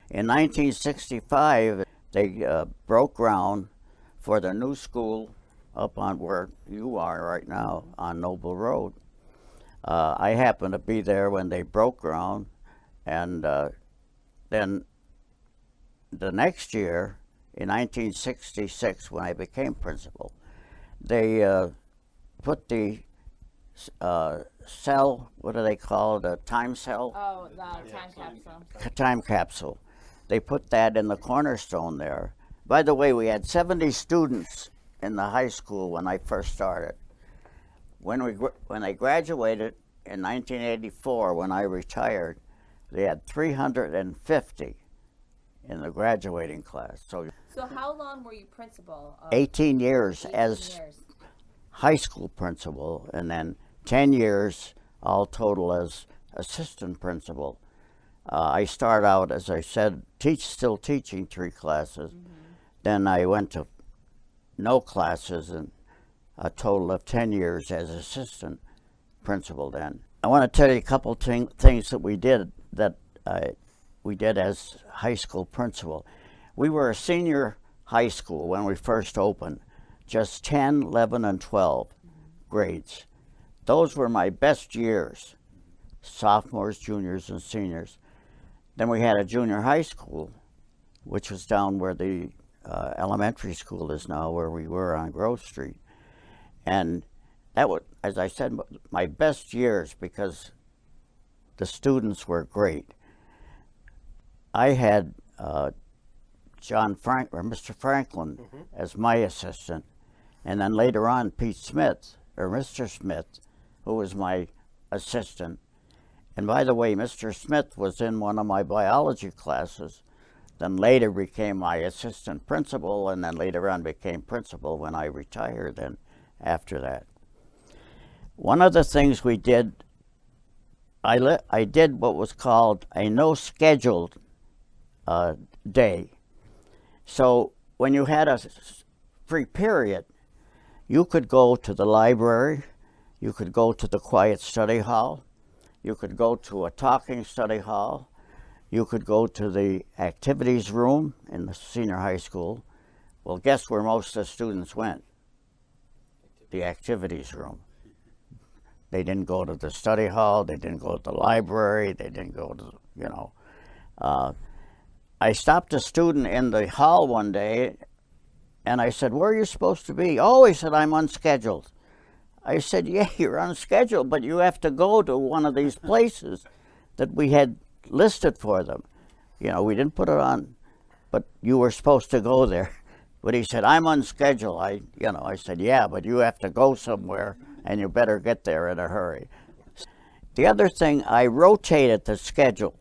In 1965, they broke ground for the new school up on where you are right now on Noble Road. I happened to be there when they broke ground, and then the next year, in 1966, when I became principal, they put the cell, what do they call it, a time cell? Oh, the time capsule. Time capsule. They put that in the cornerstone there. By the way, we had 70 students in the high school when I first started. When I graduated in 1984, when I retired, they had 350 in the graduating class. So how long were you principal? 18 years 18 as years. high school principal, and then 10 years all total as assistant principal. I started out, as I said, still teaching 3 classes. Then I went to no classes, and a total of 10 years as assistant principal then. I want to tell you a couple things that we did as high school principal. We were a senior high school when we first opened, just 10, 11, and 12 grades. Those were my best years, sophomores, juniors, and seniors. Then we had a junior high school, which was down where the elementary school is now, where we were on Grove Street. And that was, as I said, my best years because the students were great. I had Mr. Franklin as my assistant, and then later on Mr. Smith, who was my assistant. And by the way, Mr. Smith was in one of my biology classes, then later became my assistant principal, and then later on became principal when I retired then after that. One of the things we did, I did what was called a no scheduled day. So when you had a free period, you could go to the library, you could go to the quiet study hall, you could go to a talking study hall, you could go to the activities room in the senior high school. Well, guess where most of the students went? The activities room. They didn't go to the study hall, they didn't go to the library, they didn't go to, I stopped a student in the hall one day, and I said, "Where are you supposed to be?" "Oh," he said, "I'm unscheduled." I said, "Yeah, you're unscheduled, but you have to go to one of these places that we had listed for them. You know, we didn't put it on, but you were supposed to go there." But he said, "I'm unscheduled." I said, "Yeah, but you have to go somewhere, and you better get there in a hurry." The other thing, I rotated the schedule.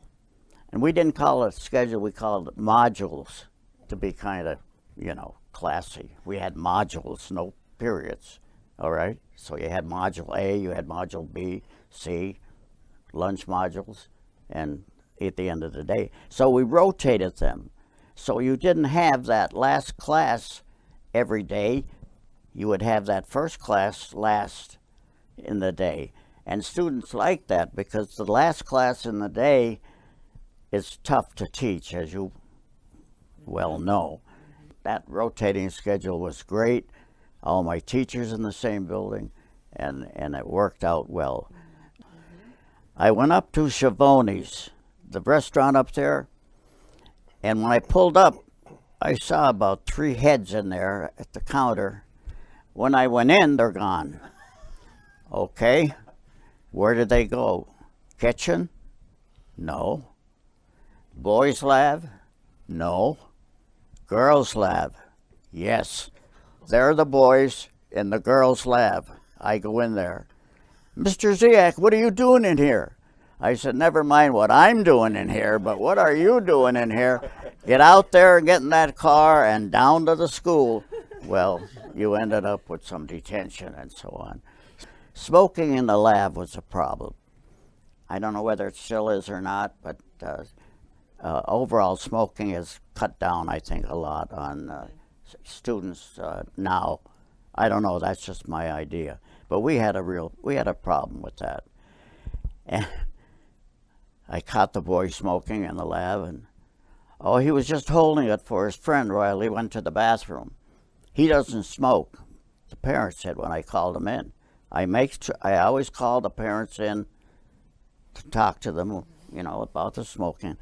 And we didn't call it schedule, we called it modules to be kind of, classy. We had modules, no periods, all right? So you had module A, you had module B, C, lunch modules, and at the end of the day. So we rotated them. So you didn't have that last class every day. You would have that first class last in the day. And students like that because the last class in the day is tough to teach, as you well know. That rotating schedule was great. All my teachers in the same building, and it worked out well. I went up to Schiavone's, the restaurant up there, and when I pulled up, I saw about 3 heads in there at the counter. When I went in, they're gone. Okay, where did they go? Kitchen? No. Boys' lab? No. Girls' lab? Yes. They're the boys in the girls' lab. I go in there. "Mr. Dziak, what are you doing in here?" I said, "Never mind what I'm doing in here, but what are you doing in here? Get out there and get in that car and down to the school." Well, you ended up with some detention and so on. Smoking in the lab was a problem. I don't know whether it still is or not, but overall smoking has cut down, I think, a lot on students now. I don't know, that's just my idea. But we had a problem with that. And I caught the boys smoking in the lab, and Oh, he was just holding it for his friend while he went to the bathroom. He doesn't smoke, the parents said when I called him in. I always call the parents in to talk to them, you know, about the smoking.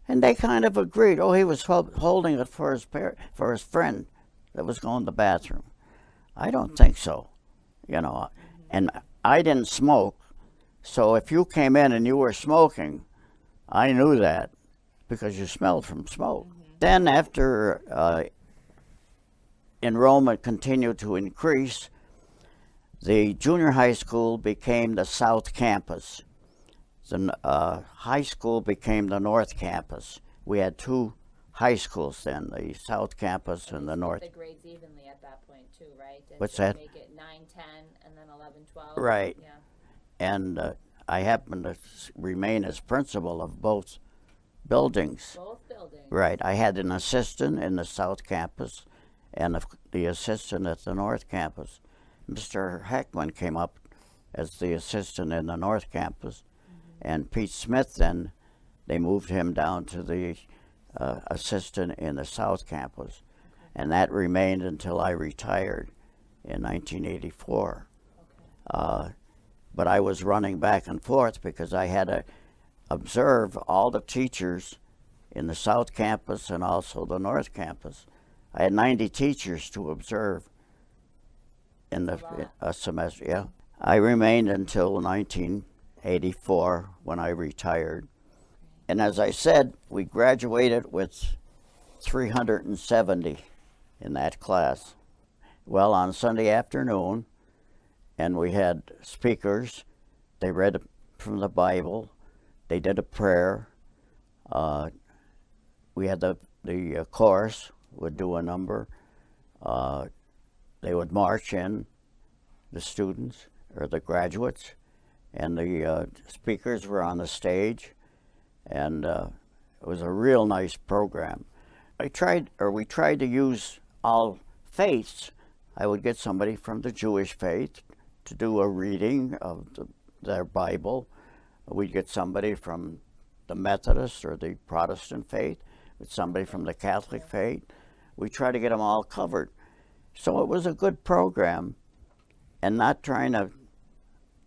And they kind of agreed. Oh, he was holding it for his friend that was going to the bathroom. I don't think so, you know. And I didn't smoke, so if you came in and you were smoking, I knew that because you smelled from smoke. Then after enrollment continued to increase, the junior high school became the South Campus. The high school became the North Campus. We had two high schools then, the South Campus and the North. The grades evenly at that point too, right? What's that? Make it 9, 10, and then 11, 12. Right. Yeah. And I happened to remain as principal of both buildings. Both buildings. Right. I had an assistant in the South Campus and the assistant at the North Campus. Mr. Heckman came up as the assistant in the North Campus, and Pete Smith then, they moved him down to the assistant in the South Campus, and that remained until I retired in 1984. But I was running back and forth because I had to observe all the teachers in the South Campus and also the North Campus. I had 90 teachers to observe in a semester. Yeah, I remained until 1984 when I retired. And as I said, we graduated with 370 in that class. Well, on Sunday afternoon, and we had speakers. They read from the Bible. They did a prayer. We had the chorus would do a number. They would march in, the students or the graduates, and the speakers were on the stage, and it was a real nice program. We tried to use all faiths. I would get somebody from the Jewish faith to do a reading of their Bible. We'd get somebody from the Methodist or the Protestant faith, with somebody from the Catholic faith. We try to get them all covered. So it was a good program, and not trying to,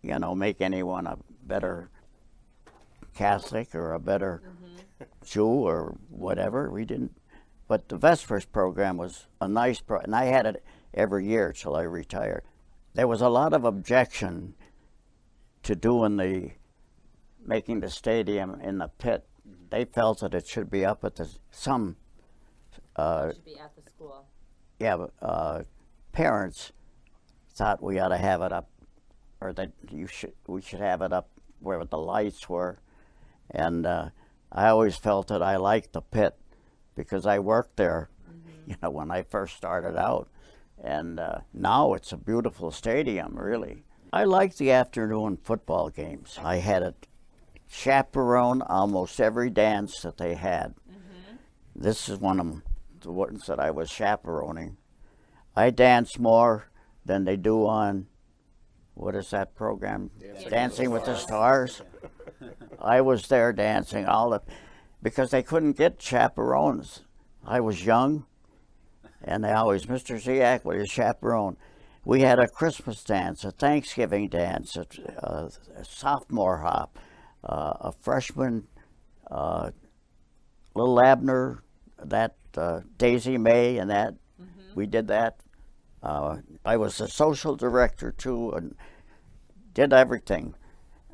you know, make anyone a better Catholic or a better Jew or whatever. We didn't. But the Vespers program was a nice and I had it every year till I retired. There was a lot of objection to making the stadium in the pit. They felt that it should be up at it should be at the school. Yeah, but parents thought we ought to have it up, or that we should have it up where the lights were, and I always felt that I liked the pit because I worked there, you know, when I first started out, and now it's a beautiful stadium, really. I like the afternoon football games. I had a chaperone almost every dance that they had. This is one of the ones that I was chaperoning. I dance more than they do on, what is that program? Dancing with the Stars. I was there dancing because they couldn't get chaperones. I was young, and they always, Mr. Dziak, with his chaperone. We had a Christmas dance, a Thanksgiving dance, a sophomore hop, a freshman, Little Abner, that Daisy May, and that we did that. I was the social director too, and did everything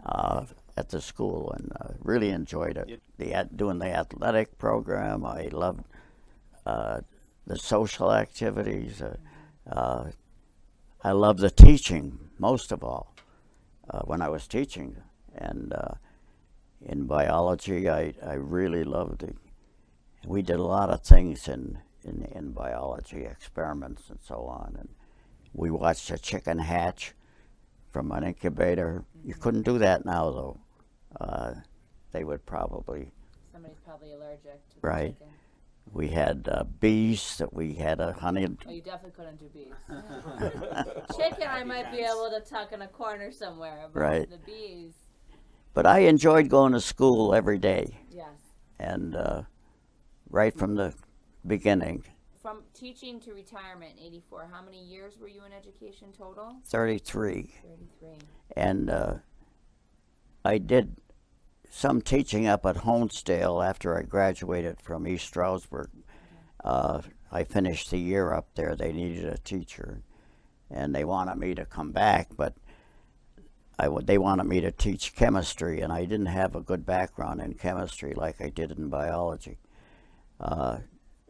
at the school, and really enjoyed it. Doing the athletic program, I loved the social activities. I loved the teaching most of all when I was teaching, and in biology, I really loved it. We did a lot of things in biology, experiments and so on, and we watched a chicken hatch from an incubator. You couldn't do that now, though. They would probably... Somebody's probably allergic to right. chicken. We had bees that we had a honey... Oh, you definitely couldn't do bees. Chicken I might be able to tuck in a corner somewhere, but right. The bees... But I enjoyed going to school every day. Yes. And right from the beginning. From teaching to retirement in '84, how many years were you in education total? 33. 33. And I did some teaching up at Honesdale after I graduated from East Stroudsburg. I finished the year up there. They needed a teacher, and they wanted me to come back, but they wanted me to teach chemistry, and I didn't have a good background in chemistry like I did in biology.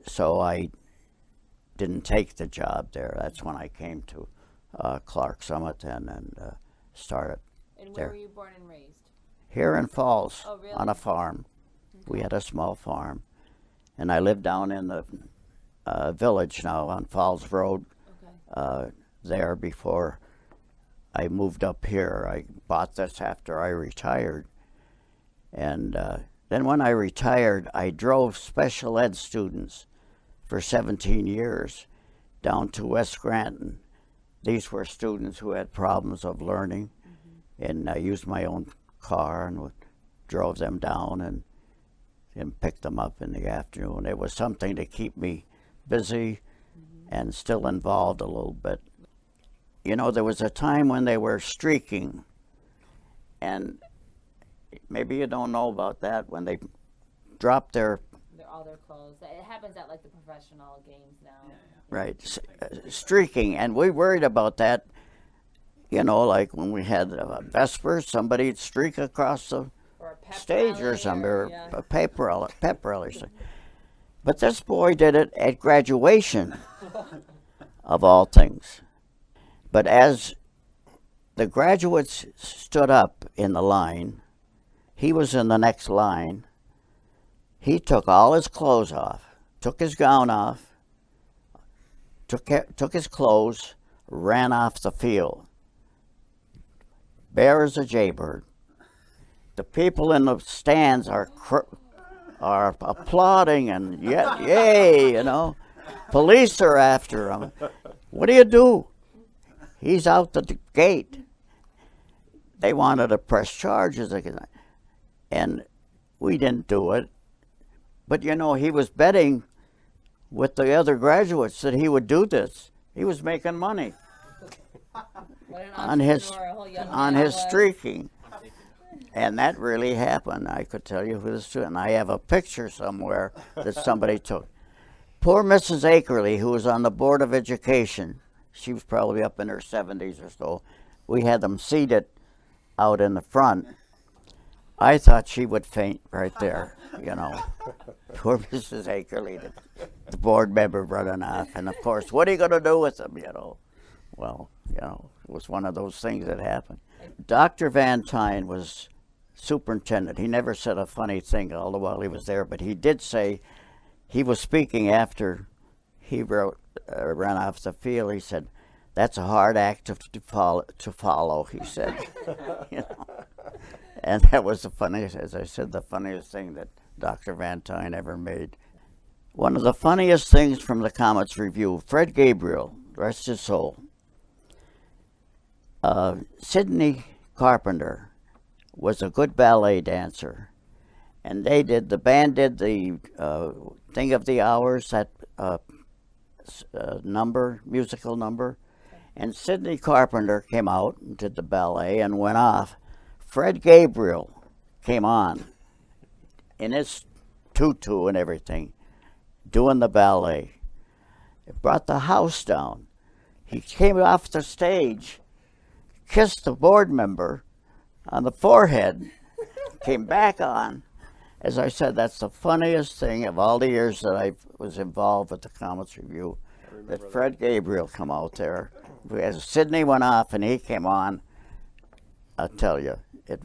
So I didn't take the job there. That's when I came to Clark Summit then and started And where there. were you born and raised? Here in Falls, Oh, really? on a farm. Okay. We had a small farm. And I live down in the village now on Falls Road Okay. there before I moved up here. I bought this after I retired. And then when I retired, I drove special ed students for 17 years down to West Scranton. These were students who had problems of learning, and I used my own car and drove them down and picked them up in the afternoon. It was something to keep me busy and still involved a little bit. You know, there was a time when they were streaking, and maybe you don't know about that, when they dropped their All their clothes. It happens at like the professional games now. right, streaking, and we worried about that. You know, like when we had Vespers, somebody'd streak across the Or a pep stage rally or something, or yeah. a pep rally. But this boy did it at graduation, of all things. But as the graduates stood up in the line, he was in the next line. He took all his clothes off, took his gown off, took his clothes, ran off the field, bare as a jaybird. The people in the stands are applauding and yay, you know. Police are after him. What do you do? He's out the gate. They wanted to press charges against him, and we didn't do it. But you know, he was betting with the other graduates that he would do this. He was making money What an on his entrepreneurial young on man his was. streaking. And that really happened. I could tell you who this was. And I have a picture somewhere that somebody took. Poor Mrs. Akerly, who was on the Board of Education, she was probably up in her 70s or so. We had them seated out in the front. I thought she would faint right there, you know. Poor Mrs. Akerly, the board member running off. And of course, what are you going to do with them, you know? Well, you know, it was one of those things that happened. Dr. Van Tyne was superintendent. He never said a funny thing all the while he was there, but he did say, he was speaking after he ran off the field. He said, "That's a hard act to follow," he said. You know? And that was the funniest, as I said, the funniest thing that Dr. Van Tyne ever made. One of the funniest things from the Comets Review, Fred Gabriel, rest his soul, Sidney Carpenter was a good ballet dancer, and the band did the Thing of the Hours, that musical number, and Sidney Carpenter came out and did the ballet and went off. Fred Gabriel came on in his tutu and everything, doing the ballet. It brought the house down. He came off the stage, kissed the board member on the forehead, came back on. As I said, that's the funniest thing of all the years that I was involved with the Comets Review, that Fred Gabriel come out there. As Sidney went off and he came on, I'll tell you,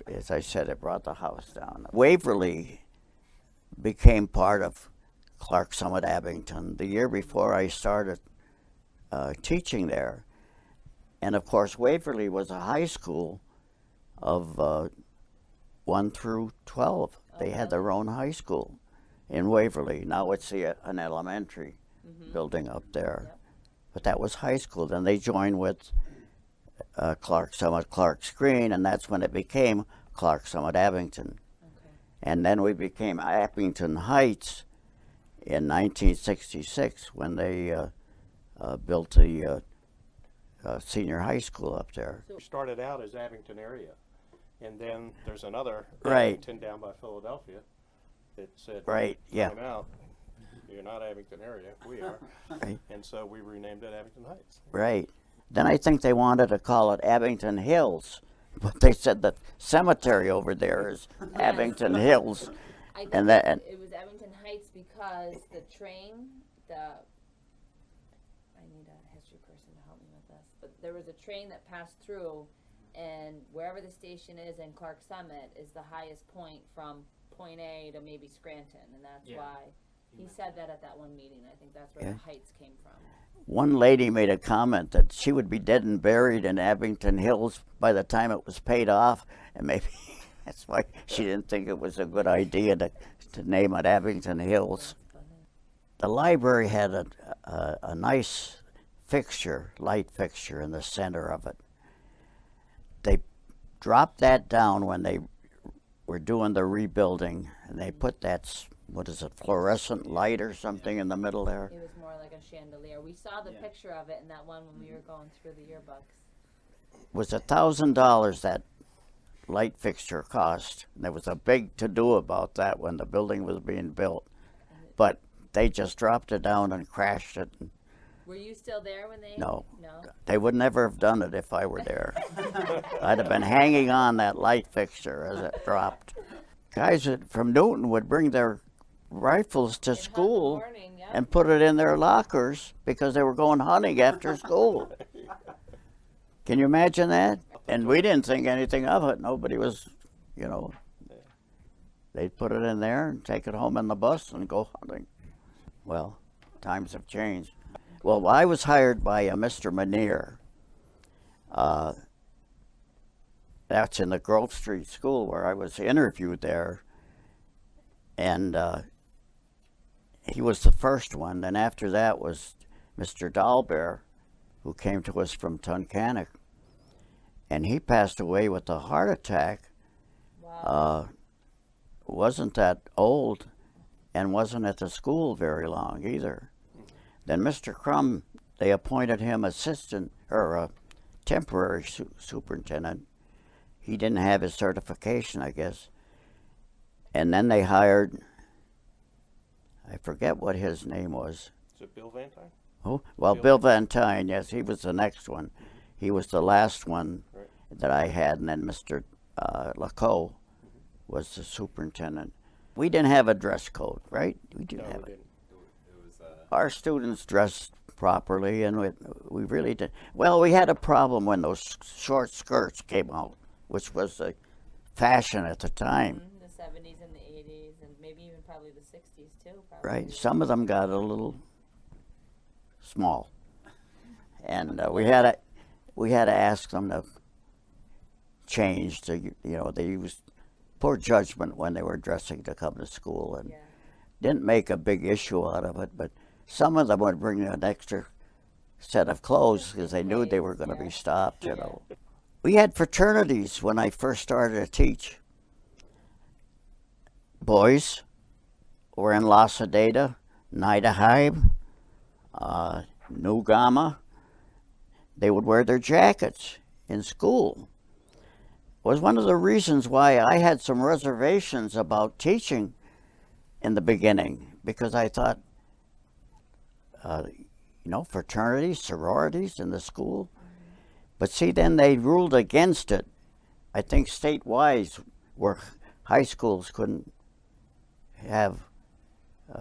as I said, it brought the house down. Waverly became part of Clark Summit Abington the year before I started teaching there. And of course, Waverly was a high school of 1 through 12. They had their own high school in Waverly. Now it's an elementary building up there. Yep. But that was high school. Then they joined with Clark Summit, Clark's Green, and that's when it became Clark Summit Abington. Okay. And then we became Abington Heights in 1966 when they built the senior high school up there. We started out as Abington area, and then there's another Right. Abington down by Philadelphia that said, Right, yeah. "Time out. You're not Abington area. We are." Right. And so we renamed it Abington Heights. Right. Then I think they wanted to call it Abington Hills, but they said the cemetery over there is Abington Hills. I think And that- it was Abington Heights because the train, I need a history person to help me with this, but there was a train that passed through, and wherever the station is in Clark Summit is the highest point from point A to maybe Scranton, and that's why he said that at that one meeting. I think that's where Yeah. the Heights came from. One lady made a comment that she would be dead and buried in Abington Hills by the time it was paid off, and maybe that's why she didn't think it was a good idea to name it Abington Hills. The library had a nice fixture, light fixture in the center of it. They dropped that down when they were doing the rebuilding, and they put that, what is it, fluorescent light or something in the middle there. It was more like a chandelier. We saw the picture of it in that one when we were going through the yearbooks. It was $1,000 that light fixture cost. And there was a big to-do about that when the building was being built. But they just dropped it down and crashed it. Were you still there when they? No. No. They would never have done it if I were there. I'd have been hanging on that light fixture as it dropped. Guys from Newton would bring their rifles to school Morning, yeah. and put it in their lockers because they were going hunting after school. Can you imagine that? And we didn't think anything of it. Nobody was, you know, they'd put it in there and take it home in the bus and go hunting. Well, times have changed. Well, I was hired by a Mr. Manier. That's in the Grove Street School where I was interviewed there. And he was the first one. And after that was Mr. Dahlbeer, who came to us from Tunkhannock. And he passed away with a heart attack. Wow. Wasn't that old and wasn't at the school very long either. Then Mr. Crum, they appointed him assistant or a temporary superintendent. He didn't have his certification, I guess. And then they hired, I forget what his name was. Is it Bill Van Tine? Oh, well, Bill Van Tine, yes, he was the next one. He was the last one that I had, and then Mr. Laco was the superintendent. We didn't have a dress code, right? We didn't have it. Our students dressed properly, and we really did. Well, we had a problem when those short skirts came out, which was the fashion at the time. The 70s and the 80s, and maybe even probably the 60s too. Probably. Right. Some of them got a little small, and we had to ask them to change. They used poor judgment when they were dressing to come to school, and didn't make a big issue out of it. But some of them would bring an extra set of clothes because they knew they were going to be stopped. You know, we had fraternities when I first started to teach. Boys were in La Sedata, Nidahaib, New Gamma. They would wear their jackets in school. It was one of the reasons why I had some reservations about teaching in the beginning, because I thought, fraternities, sororities in the school. But see, then they ruled against it. I think statewide, where high schools couldn't have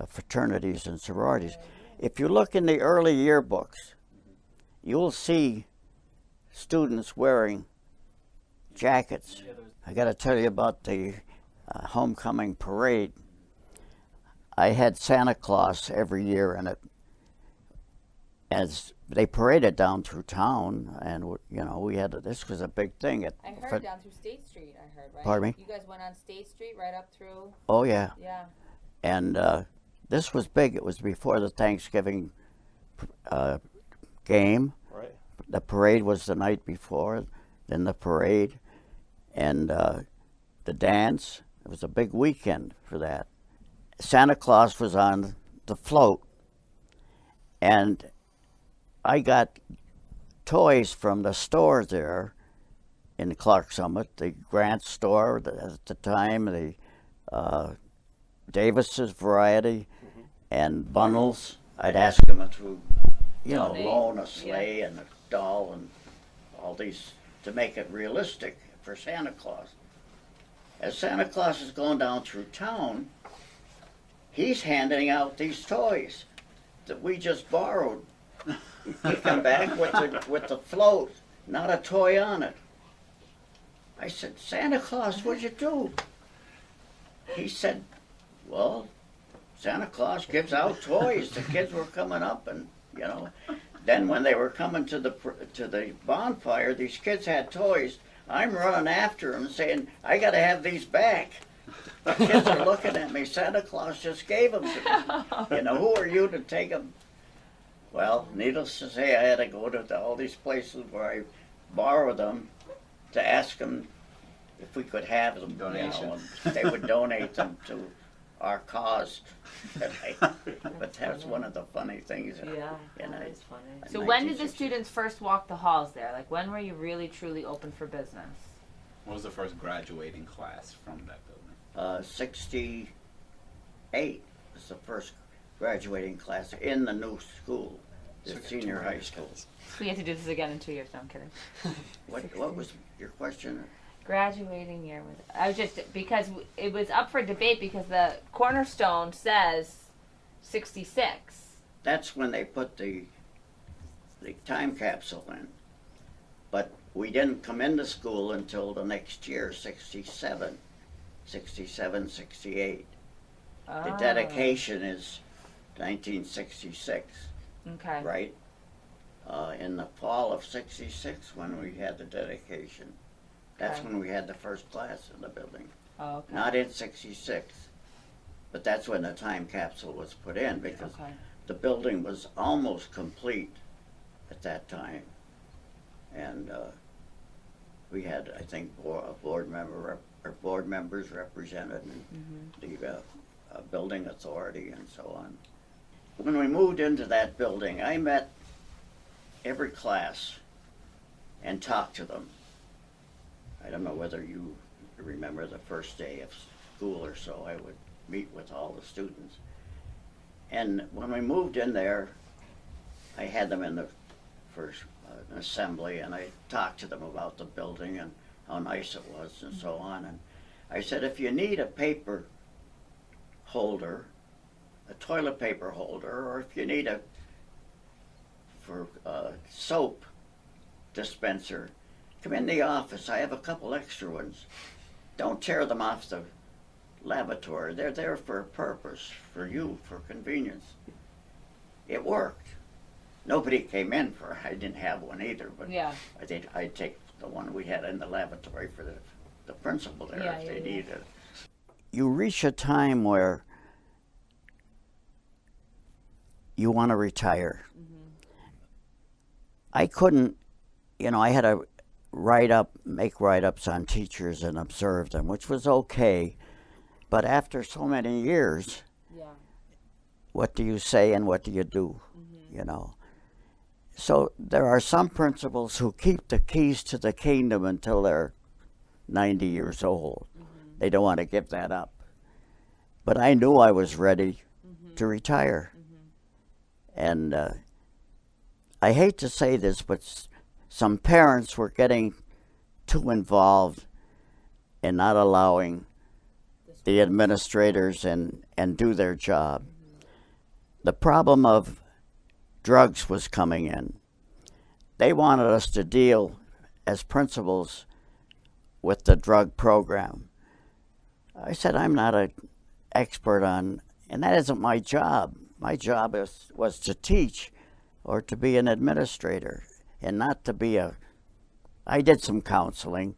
fraternities and sororities. If you look in the early yearbooks, you'll see students wearing jackets. I got to tell you about the homecoming parade. I had Santa Claus every year in it. As they paraded down through town, and we had this was a big thing. I heard down through State Street. I heard, right? Pardon me? You guys went on State Street right up through. Oh yeah. Yeah. And this was big. It was before the Thanksgiving game. Right. The parade was the night before, then the parade, and the dance. It was a big weekend for that. Santa Claus was on the float, and I got toys from the store there in Clark Summit, the Grant store at the time, the Davis's Variety, and bundles. I'd ask them to, Donate. loan a sleigh and a doll and all these to make it realistic for Santa Claus. As Santa Claus is going down through town, he's handing out these toys that we just borrowed. He come back with the float, not a toy on it. I said, Santa Claus, what'd you do? He said, well, Santa Claus gives out toys. The kids were coming up, and then when they were coming to the bonfire, these kids had toys. I'm running after them, saying, I got to have these back. The kids are looking at me. Santa Claus just gave them to me. Who are you to take them? Well, needless to say, I had to go to all these places where I borrowed them to ask them if we could have them. Donation. And they would donate them to our cause. But that's one of the funny things. Yeah, in that a- is funny. in So when did the 1960. students first walk the halls there? Like, when were you really truly open for business? What was the first graduating class from that building? 68 was the first graduating class in the new school, the senior high school. We have to do this again in 2 years. No, I'm kidding. What was your question? Graduating year was. I was just because it was up for debate because the cornerstone says 66. That's when they put the time capsule in. But we didn't come into school until the next year, 67, 68. The Oh, dedication is 1966, Okay. right? In the fall of 66 when we had the dedication. That's Okay. when we had the first class in the building. Oh, okay. Not in 66, but that's when the time capsule was put in because Okay. the building was almost complete at that time. And we had, I think, a board members represented and the building authority and so on. When we moved into that building, I met every class and talked to them. I don't know whether you remember the first day of school or so, I would meet with all the students. And when we moved in there, I had them in the first assembly, and I talked to them about the building and how nice it was and so on. And I said, if you need a paper holder, a toilet paper holder, or if you need a soap dispenser, come in the office. I have a couple extra ones. Don't tear them off the lavatory. They're there for a purpose, for you, for convenience. It worked. Nobody came in for. I didn't have one either, but Yeah. I'd take the one we had in the lavatory for the principal there Yeah, if yeah, they yeah. needed it. You reach a time where you want to retire. I couldn't, I had to make write-ups on teachers and observe them, which was okay. But after so many years, Yeah. what do you say and what do you do? So there are some principals who keep the keys to the kingdom until they're 90 years old. They don't want to give that up. But I knew I was ready to retire. And I hate to say this, but some parents were getting too involved in not allowing the administrators and do their job. The problem of drugs was coming in. They wanted us to deal as principals with the drug program. I said, I'm not an expert on, and that isn't my job. My job was to teach or to be an administrator and not to be I did some counseling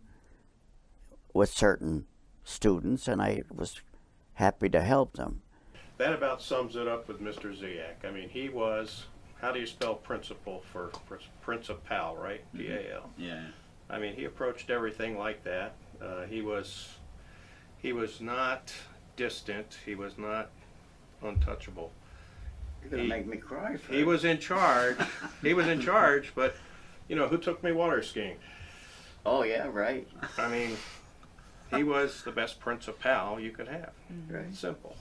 with certain students and I was happy to help them. That about sums it up with Mr. Dziak. I mean, he was, how do you spell principal for principal, right? P-A-L. Yeah. I mean, he approached everything like that. He was not distant. He was not untouchable. You're gonna He- make me cry. Fred. He was in charge. He was in charge, but you know who took me water skiing? Oh yeah, right. I mean, he was the best principal you could have. Right. Simple.